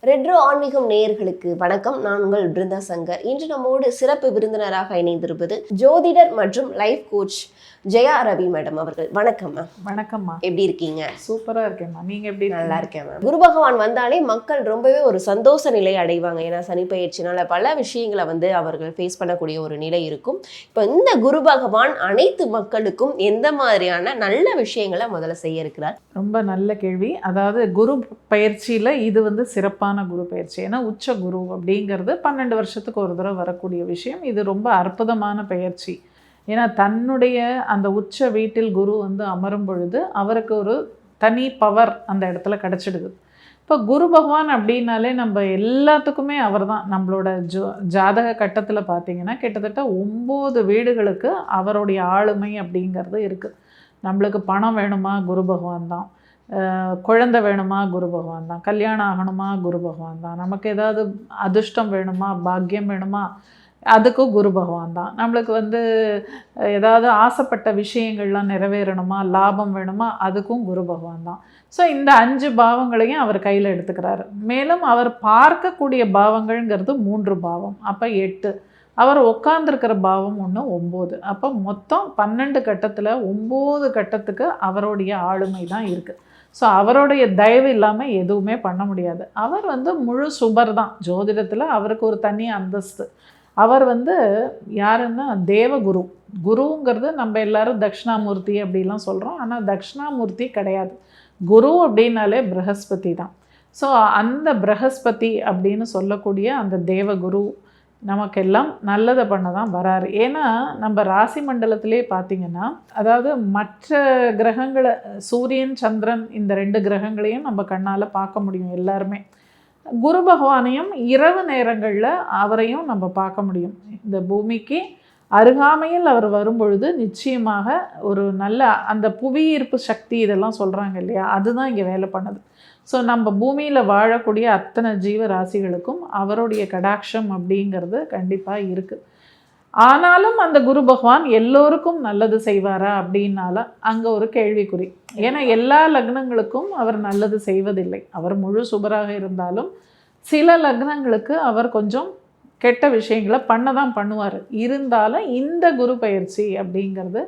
Retro ஆன்மீகம் நேயர்களுக்கு வணக்கம். நான் உங்கள் பிருந்தா சங்கர். இன்று நம்மோடு சிறப்பு விருந்தினராக இணைந்திருப்பது ஜோதிடர் மற்றும் life coach Jaya Ravi madam அவர்கள். வணக்கம் மேம். வணக்கம்மா. எப்படி இருக்கீங்க? சூப்பராக இருக்கேன்மா. நீங்கள் எப்படி? நல்லா இருக்கேன் மேம். குரு பகவான் வந்தாலே மக்கள் ரொம்பவே ஒரு சந்தோஷ நிலை அடைவாங்க. ஏன்னா சனி பயிற்சினால பல விஷயங்களை அவர்கள் ஃபேஸ் பண்ணக்கூடிய ஒரு நிலை இருக்கும். இப்போ இந்த குரு பகவான் அனைத்து மக்களுக்கும் எந்த மாதிரியான நல்ல விஷயங்களை முதல்ல செய்ய இருக்கிறார்? ரொம்ப நல்ல கேள்வி. அதாவது குரு பயிற்சியில் இது சிறப்பான குரு பயிற்சி. ஏன்னா உச்ச குரு அப்படிங்கிறது 12 வருஷத்துக்கு ஒரு தடவை வரக்கூடிய விஷயம். இது ரொம்ப அற்புதமான பயிற்சி. ஏன்னா தன்னுடைய அந்த உச்ச வீட்டில் குரு அமரும் பொழுது அவருக்கு ஒரு தனி பவர் அந்த இடத்துல கிடச்சிடுது. இப்போ குரு பகவான் அப்படின்னாலே நம்ம எல்லாத்துக்குமே அவர் தான். நம்மளோட ஜாதக கட்டத்தில் பார்த்திங்கன்னா கிட்டத்தட்ட 9 வீடுகளுக்கு அவருடைய ஆளுமை அப்படிங்கிறது இருக்குது. நம்மளுக்கு பணம் வேணுமா, குரு பகவான் தான். குழந்தை வேணுமா, குரு பகவான் தான். கல்யாணம் ஆகணுமா, குரு பகவான் தான். நமக்கு ஏதாவது அதிர்ஷ்டம் வேணுமா, பாக்கியம் வேணுமா, அதுக்கும் குரு பகவான் தான். நம்மளுக்கு ஏதாவது ஆசைப்பட்ட விஷயங்கள்லாம் நிறைவேறணுமா, லாபம் வேணுமா, அதுக்கும் குரு பகவான் தான். ஸோ இந்த 5 பாவங்களையும் அவர் கையில் எடுத்துக்கிறாரு. மேலும் அவர் பார்க்கக்கூடிய பாவங்கள்ங்கிறது 3 பாவம், அப்போ 8. அவர் உட்கார்ந்துருக்கிற பாவம் 9. அப்போ மொத்தம் 12 கட்டத்தில் 9 கட்டத்துக்கு அவருடைய ஆளுமை தான் இருக்குது. ஸோ அவருடைய தயவு இல்லாமல் எதுவுமே பண்ண முடியாது. அவர் முழு சுபர் தான். ஜோதிடத்தில் அவருக்கு ஒரு தனி அந்தஸ்து. அவர் யாருன்னா தேவகுரு. குருங்கிறது நம்ம எல்லாரும் தட்சிணாமூர்த்தி அப்படிலாம் சொல்கிறோம். ஆனால் தட்சிணாமூர்த்தி கிடையாது. குரு அப்படின்னாலே ப்ரஹஸ்பதி தான். ஸோ அந்த ப்ரஹஸ்பதி அப்படின்னு சொல்லக்கூடிய அந்த தேவகுரு நமக்கெல்லாம் நல்லதை பண்ண தான் வராரு. ஏன்னா நம்ம ராசி மண்டலத்திலே பார்த்திங்கன்னா, அதாவது மற்ற கிரகங்களை, சூரியன் சந்திரன் இந்த 2 கிரகங்களையும் நம்ம கண்ணால் பார்க்க முடியும் எல்லாருமே. குரு பகவானையும் இரவு நேரங்களில் அவரையும் நம்ம பார்க்க முடியும். இந்த பூமிக்கு அருகாமையில் அவர் வரும்பொழுது நிச்சயமாக ஒரு நல்ல அந்த புவியீர்ப்பு சக்தி இதெல்லாம் சொல்கிறாங்க இல்லையா, அதுதான் இங்கே வேலை பண்ணுது. ஸோ நம்ம பூமியில் வாழக்கூடிய அத்தனை ஜீவராசிகளுக்கும் அவருடைய கடாட்சம் அப்படிங்கிறது கண்டிப்பாக இருக்குது. ஆனாலும் அந்த குரு பகவான் எல்லோருக்கும் நல்லது செய்வாரா அப்படின்னால அங்கே ஒரு கேள்விக்குறி. ஏன்னா எல்லா லக்னங்களுக்கும் அவர் நல்லது செய்வதில்லை. அவர் முழு சுபராக இருந்தாலும் சில லக்னங்களுக்கு அவர் கொஞ்சம் கெட்ட விஷயங்களை பண்ண தான் பண்ணுவார். இருந்தாலும் இந்த குரு பயிற்சி அப்படிங்கிறது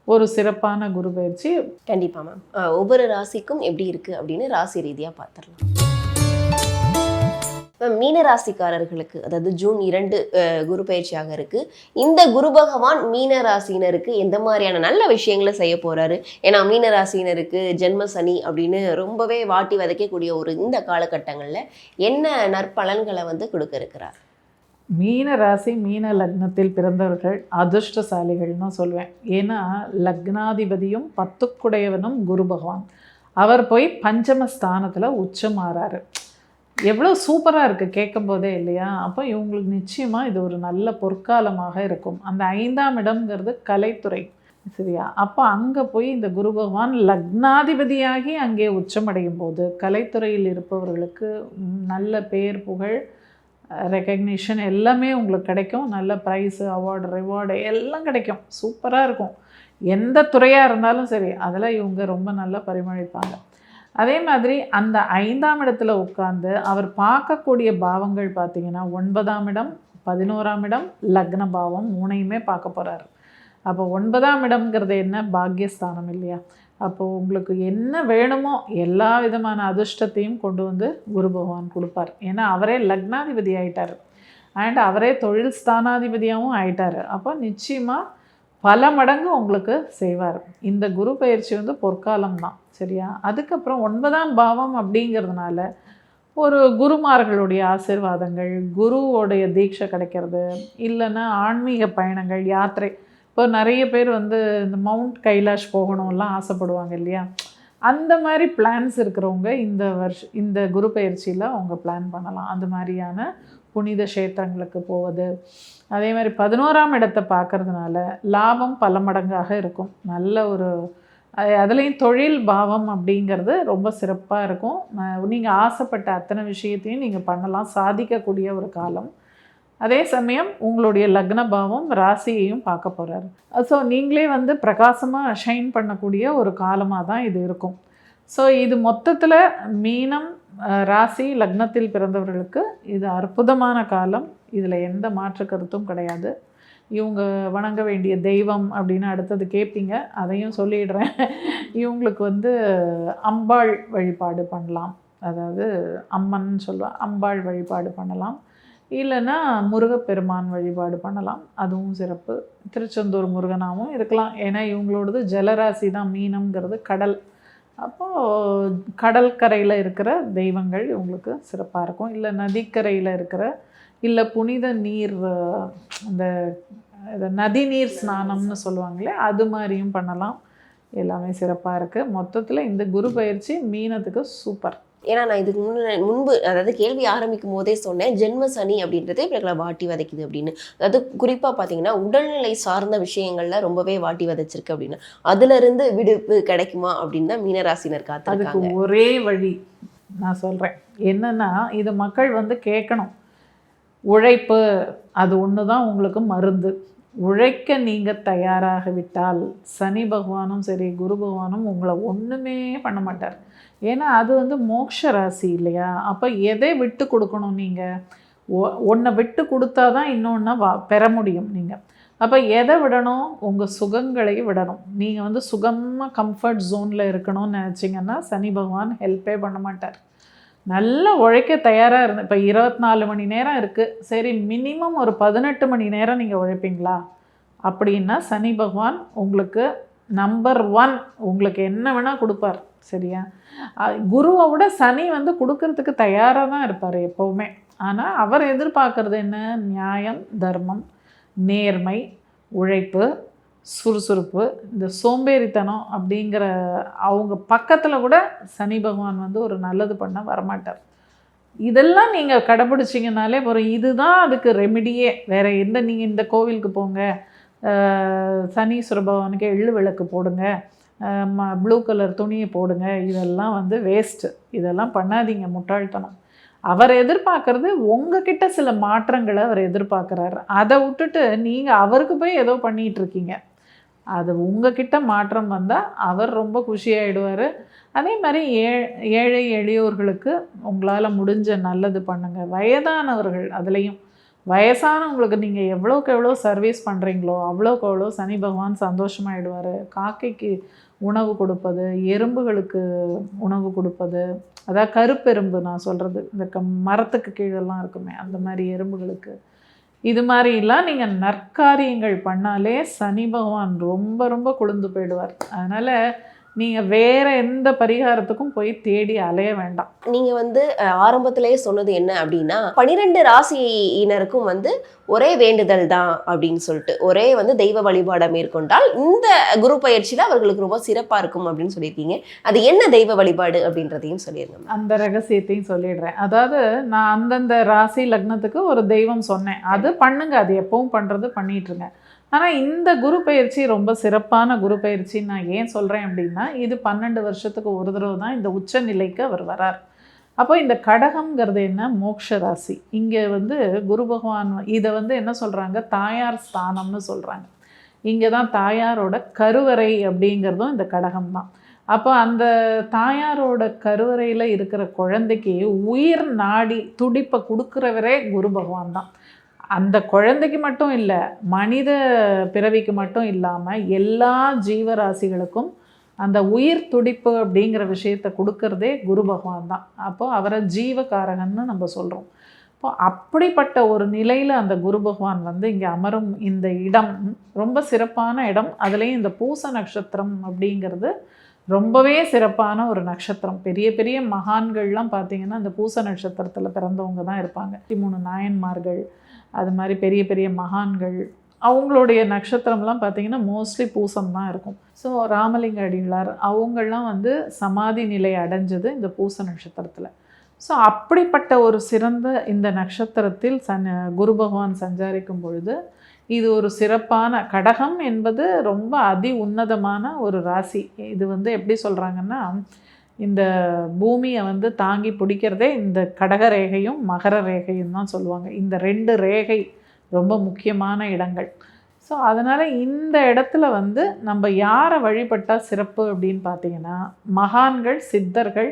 ஒரு சிறப்பான குரு பயிற்சி. கண்டிப்பாக மேம். ஒவ்வொரு ராசிக்கும் எப்படி இருக்குது அப்படின்னு ராசி ரீதியாக பார்த்துடலாம் மேம். மீன ராசிக்காரர்களுக்கு, அதாவது ஜூன் 2 குரு பயிற்சியாக இருக்குது. இந்த குரு பகவான் மீன ராசியினருக்கு எந்த மாதிரியான நல்ல விஷயங்களை செய்ய போகிறாரு? ஏன்னா மீன ராசியினருக்கு ஜென்ம சனி அப்படின்னு ரொம்பவே வாட்டி வதைக்கக்கூடிய ஒரு இந்த காலகட்டங்களில் என்ன நற்பலன்களை கொடுக்க இருக்கிறார்? மீன ராசி மீன லக்னத்தில் பிறந்தவர்கள் அதிர்ஷ்டசாலிகள்னு சொல்லுவேன். ஏன்னா லக்னாதிபதியும் 10க்குடையவனும் குரு பகவான். அவர் போய் பஞ்சமஸ்தானத்தில் உச்சமாறாரு. எவ்வளோ சூப்பராக இருக்குது கேட்கும் போதே இல்லையா? அப்போ இவங்களுக்கு நிச்சயமாக இது ஒரு நல்ல பொற்காலமாக இருக்கும். அந்த 5ஆம் இடம்ங்கிறது கலைத்துறை, சரியா? அப்போ அங்கே போய் இந்த குரு பகவான் லக்னாதிபதியாகி அங்கே உச்சமடையும் போது கலைத்துறையில் இருப்பவர்களுக்கு நல்ல பேர், புகழ், ரெக்கக்னிஷன் எல்லாமே உங்களுக்கு கிடைக்கும். நல்ல ப்ரைஸு, அவார்டு, ரிவார்டு எல்லாம் கிடைக்கும். சூப்பராக இருக்கும். எந்த துறையாக இருந்தாலும் சரி, அதில் இவங்க ரொம்ப நல்லா பரிமளிப்பாங்க. அதே மாதிரி அந்த 5ஆம் இடத்துல உட்கார்ந்து அவர் பார்க்கக்கூடிய பாவங்கள் பார்த்திங்கன்னா 9ஆம் இடம், 11ஆம் இடம், லக்ன பாவம் 3யுமே பார்க்க போகிறாரு. அப்போ 9ஆம் இடம்ங்கிறது என்ன? பாக்யஸ்தானம் இல்லையா? அப்போது உங்களுக்கு என்ன வேணுமோ எல்லா விதமான அதிர்ஷ்டத்தையும் கொண்டு குரு பகவான் கொடுப்பார். ஏன்னா அவரே லக்னாதிபதி ஆகிட்டார் அண்ட் அவரே தொழில் ஸ்தானாதிபதியாகவும் ஆயிட்டார். அப்போ நிச்சயமாக பல மடங்கு உங்களுக்கு செய்வார். இந்த குரு பயிற்சி பொற்காலம் தான், சரியா? அதுக்கப்புறம் 9ஆம் பாவம் அப்படிங்கிறதுனால ஒரு குருமார்களுடைய ஆசீர்வாதங்கள், குருவோடைய தீட்சை கிடைக்கிறது, இல்லைன்னா ஆன்மீக பயணங்கள், யாத்திரை. இப்போ நிறைய பேர் இந்த மவுண்ட் கைலாஷ் போகணும்லாம் ஆசைப்படுவாங்க இல்லையா? அந்த மாதிரி பிளான்ஸ் இருக்கிறவங்க இந்த குரு பயிற்சியில் அவங்க பிளான் பண்ணலாம். அந்த மாதிரியான புனித க்ஷேத்திரங்களுக்கு போவது. அதே மாதிரி 11ஆம் இடத்தை பார்க்கறதுனால லாபம் பல மடங்காக இருக்கும். நல்ல ஒரு அதுலேயும் தொழில் பாவம் அப்படிங்கிறது ரொம்ப சிறப்பாக இருக்கும். நீங்கள் ஆசைப்பட்ட அத்தனை விஷயத்தையும் நீங்கள் பண்ணலாம், சாதிக்கக்கூடிய ஒரு காலம். அதே சமயம் உங்களுடைய லக்ன பாவம் ராசியையும் பார்க்க போகிறாரு. ஸோ நீங்களே பிரகாசமாக ஷைன் பண்ணக்கூடிய ஒரு காலமாக தான் இது இருக்கும். ஸோ இது மொத்தத்தில் மீனம், ராசி லக்னத்தில் பிறந்தவர்களுக்கு இது அற்புதமான காலம். இதில் எந்த மாற்று கருத்தும் கிடையாது. இவங்க வணங்க வேண்டிய தெய்வம் அப்படின்னு அடுத்தது கேட்பீங்க, அதையும் சொல்லிடுறேன். இவங்களுக்கு வந்து அம்பாள் வழிபாடு பண்ணலாம். அதாவது அம்மன் சொல்லுவாள், அம்பாள் வழிபாடு பண்ணலாம். இல்லைன்னா முருகப்பெருமான் வழிபாடு பண்ணலாம், அதுவும் சிறப்பு. திருச்செந்தூர் முருகனாகவும் இருக்கலாம். ஏன்னா இவங்களோடது ஜலராசி தான், மீனம்ங்கிறது கடல். அப்போது கடற்கரையில் இருக்கிற தெய்வங்கள் இவங்களுக்கு சிறப்பாக இருக்கும். இல்லை நதிக்கரையில் இருக்கிற, இல்லை புனித நீர், இந்த நதி நீர் ஸ்நானம்னு சொல்லுவாங்களே, அது மாதிரியும் பண்ணலாம். எல்லாமே சிறப்பாக இருக்குது. மொத்தத்தில் இந்த குரு பயிற்சி மீனத்துக்கு சூப்பர். ஏன்னா நான் இதுக்கு முன்பு அதாவது கேள்வி ஆரம்பிக்கும் போதே சொன்னேன், ஜென்ம சனி அப்படின்றதே இவர்களை வாட்டி வதைக்குது அப்படின்னு. அதாவது குறிப்பாக பார்த்தீங்கன்னா உடல்நிலை சார்ந்த விஷயங்கள்ல ரொம்பவே வாட்டி வதைச்சிருக்கு அப்படின்னு. அதுல இருந்து விடுப்பு கிடைக்குமா அப்படின்னு தான் மீனராசினர் காத்திருக்காங்க. அதுக்கு ஒரே வழி நான் சொல்கிறேன். என்னன்னா, இது மக்கள் வந்து கேட்கணும். உழைப்பு அது ஒன்று தான் உங்களுக்கு மருந்து. உழைக்க நீங்கள் தயாராக விட்டால் சனி பகவானும் சரி குரு பகவானும் உங்களை ஒன்றுமே பண்ண மாட்டார். ஏன்னா அது வந்து மோட்ச ராசி இல்லையா? அப்போ எதை விட்டு கொடுக்கணும்? நீங்கள் ஒன்றை விட்டு கொடுத்தா தான் இன்னொன்று பெற முடியும். நீங்கள் அப்போ எதை விடணும்? உங்கள் சுகங்களை விடணும். நீங்கள் வந்து சுகமாக கம்ஃபர்ட் ஜோனில் இருக்கணும்னு நினச்சிங்கன்னா சனி பகவான் ஹெல்ப்பே பண்ண மாட்டார். நல்லா உழைக்க தயாராக இருந்து, இப்போ 24 மணி நேரம் இருக்குது, சரி மினிமம் ஒரு 18 மணி நேரம் நீங்கள் உழைப்பீங்களா அப்படின்னா சனி பகவான் உங்களுக்கு நம்பர் 1 உங்களுக்கு என்ன வேணால் கொடுப்பார். சரியா? குருவை விட சனி வந்து கொடுக்கறதுக்கு தயாராக தான் இருப்பார் எப்போவுமே. ஆனால் அவர் எதிர்பார்க்குறது என்ன? நியாயம், தர்மம், நேர்மை, உழைப்பு, சுறுசுறுப்பு. இந்த சோம்பேறித்தனம் அப்படிங்கிற அவங்க பக்கத்தில் கூட சனி பகவான் வந்து ஒரு நல்லது பண்ண வரமாட்டார். இதெல்லாம் நீங்கள் கடைப்பிடிச்சிங்கனாலே போகிறோம். இதுதான் அதுக்கு ரெமிடியே. வேறு எந்த, நீங்கள் இந்த கோவிலுக்கு போங்க, சனீஸ்வர பகவானுக்கு எள்ளு விளக்கு போடுங்க, ப்ளூ கலர் துணியை போடுங்க, இதெல்லாம் வந்து வேஸ்ட்டு. இதெல்லாம் பண்ணாதீங்க, முட்டாள்தனம். அவர் எதிர்பார்க்கறது உங்ககிட்ட சில மாற்றங்களை அவர் எதிர்பார்க்குறாரு. அதை விட்டுட்டு நீங்கள் அவருக்கு போய் ஏதோ பண்ணிகிட்ருக்கீங்க. அது உங்ககிட்ட மாற்றம் வந்தால் அவர் ரொம்ப குஷியாகிடுவார். அதே மாதிரி ஏழை எளியோர்களுக்கு உங்களால் முடிஞ்ச நல்லது பண்ணுங்கள். வயதானவர்கள், அதுலேயும் வயசானவங்களுக்கு நீங்கள் எவ்வளோக்கு எவ்வளோ சர்வீஸ் பண்ணுறீங்களோ அவ்வளோக்கு அவ்வளோ சனி பகவான் சந்தோஷமாகிடுவார். காக்கைக்கு உணவு கொடுப்பது, எறும்புகளுக்கு உணவு கொடுப்பது, அதாவது கருப்பெரும்பு நான் சொல்கிறது, இந்த மரத்துக்கு கீழெல்லாம் இருக்குமே அந்த மாதிரி எறும்புகளுக்கு, இது மாதிரிலாம் நீங்கள் நற்காரியங்கள் பண்ணாலே சனி பகவான் ரொம்ப ரொம்ப குளிர்ந்து போயிடுவார். அதனால் நீங்கள் வேறு எந்த பரிகாரத்துக்கும் போய் தேடி அலைய வேண்டாம். நீங்கள் வந்து ஆரம்பத்திலேயே சொன்னது என்ன அப்படின்னா 12 ராசியினருக்கும் வந்து ஒரே வேண்டுதல் தான் அப்படின்னு சொல்லிட்டு, ஒரே வந்து தெய்வ வழிபாடை மேற்கொண்டால் இந்த குரு பயிற்சியில் அவர்களுக்கு ரொம்ப சிறப்பாக இருக்கும் அப்படின்னு சொல்லியிருக்கீங்க. அது என்ன தெய்வ வழிபாடு அப்படின்றதையும் சொல்லிடுங்க. அந்த ரகசியத்தையும் சொல்லிடுறேன். அதாவது நான் அந்தந்த ராசி லக்னத்துக்கு ஒரு தெய்வம் சொன்னேன், அது பண்ணுங்க, அது எப்பவும் பண்ணுறது பண்ணிட்டுருங்க. ஆனால் இந்த குரு பயிற்சி ரொம்ப சிறப்பான குரு பயிற்சின்னு நான் ஏன் சொல்கிறேன் அப்படின்னா, இது 12 வருஷத்துக்கு ஒரு தடவை தான் இந்த உச்ச நிலைக்கு அவர் வரார். அப்போ இந்த கடகம்ங்கிறது என்ன? மோட்ச ராசி. இங்கே வந்து குரு பகவான் இதை வந்து என்ன சொல்கிறாங்க? தாயார் ஸ்தானம்னு சொல்கிறாங்க. இங்கே தான் தாயாரோட கருவறை அப்படிங்கிறதும் இந்த கடகம் தான். அப்போ அந்த தாயாரோட கருவறையில் இருக்கிற குழந்தைக்கு உயிர் நாடி துடிப்பை கொடுக்குறவரே குரு பகவான் தான். அந்த குழந்தைக்கு மட்டும் இல்லை, மனித பிறவிக்கு மட்டும் இல்லாமல் எல்லா ஜீவராசிகளுக்கும் அந்த உயிர் துடிப்பு அப்படிங்கிற விஷயத்தை கொடுக்கறதே குரு பகவான் தான். அப்போது அவரை ஜீவகாரகன்னு நம்ம சொல்கிறோம். இப்போ அப்படிப்பட்ட ஒரு நிலையில் அந்த குரு பகவான் வந்து இங்கே அமரும் இந்த இடம் ரொம்ப சிறப்பான இடம். அதுலேயும் இந்த பூச நட்சத்திரம் அப்படிங்கிறது ரொம்பவே சிறப்பான ஒரு நட்சத்திரம். பெரிய பெரிய மகான்கள்லாம் பார்த்திங்கன்னா இந்த பூச நட்சத்திரத்தில் பிறந்தவங்க தான் இருப்பாங்க. 13 நாயன்மார்கள், அது மாதிரி பெரிய பெரிய மகான்கள், அவங்களுடைய நட்சத்திரம்லாம் பார்த்திங்கன்னா மோஸ்ட்லி பூசம் தான் இருக்கும். ஸோ ராமலிங்க அடிகளார் அவங்கள்லாம் வந்து சமாதி நிலை அடைஞ்சது இந்த பூச நட்சத்திரத்தில். ஸோ அப்படிப்பட்ட ஒரு சிறந்த இந்த நட்சத்திரத்தில் குரு பகவான் சஞ்சாரிக்கும் பொழுது இது ஒரு சிறப்பான கடகம் என்பது ரொம்ப அதி உன்னதமான ஒரு ராசி. இது வந்து எப்படி சொல்கிறாங்கன்னா, இந்த பூமியை வந்து தாங்கி பிடிக்கிறதே இந்த கடக ரேகையும் மகர ரேகையும் தான் சொல்லுவாங்க. இந்த 2 ரேகை ரொம்ப முக்கியமான இடங்கள். ஸோ அதனால் இந்த இடத்துல வந்து நம்ம யாரை வழிபட்டால் சிறப்பு அப்படின்னு பார்த்தீங்கன்னா, மகான்கள், சித்தர்கள்,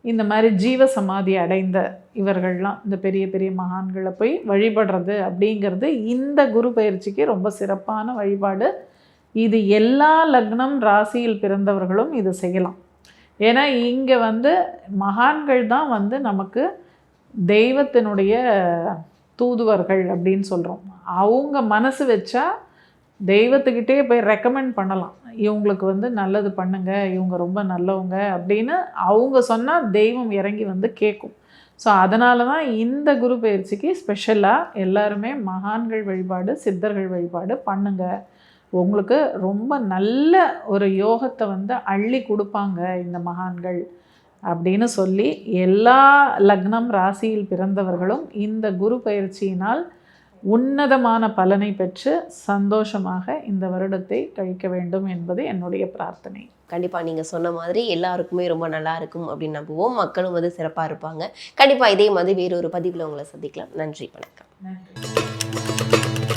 இந்த மாதிரி ஜீவ சமாதி அடைந்த இவர்கள்லாம் இந்த பெரிய பெரிய மகான்களை போய் வழிபடுறது அப்படிங்கிறது இந்த குரு பயிற்சிக்கு ரொம்ப சிறப்பான வழிபாடு. இது எல்லா லக்னம் ராசியில் பிறந்தவர்களும் இது செய்யலாம். ஏன்னா இங்கே மகான்கள் தான் நமக்கு தெய்வத்தினுடைய தூதுவர்கள் அப்படின்னு சொல்கிறோம். அவங்க மனசு வச்சா தெய்வத்துக்கிட்டே போய் ரெக்கமெண்ட் பண்ணலாம், இவங்களுக்கு நல்லது பண்ணுங்க, இவங்க ரொம்ப நல்லவங்க அப்படின்னு அவங்க சொன்னால் தெய்வம் இறங்கி கேட்கும். ஸோ அதனால தான் இந்த குரு பயிற்சிக்கு ஸ்பெஷலாக எல்லாருமே மகான்கள் வழிபாடு, சித்தர்கள் வழிபாடு பண்ணுங்க. உங்களுக்கு ரொம்ப நல்ல ஒரு யோகத்தை அள்ளி கொடுப்பாங்க இந்த மகான்கள் அப்படின்னு சொல்லி எல்லா லக்னம் ராசியில் பிறந்தவர்களும் இந்த குரு பயிற்சியினால் உன்னதமான பலனை பெற்று சந்தோஷமாக இந்த வருடத்தை கழிக்க வேண்டும் என்பது என்னுடைய பிரார்த்தனை. கண்டிப்பாக நீங்கள் சொன்ன மாதிரி எல்லாருக்குமே ரொம்ப நல்லா இருக்கும் அப்படின்னு நம்புவோம். மக்களும் சிறப்பாக இருப்பாங்க. கண்டிப்பாக இதே மாதிரி வேறொரு பதிவில் உங்களை சந்திக்கலாம். நன்றி, வணக்கம். நன்றி.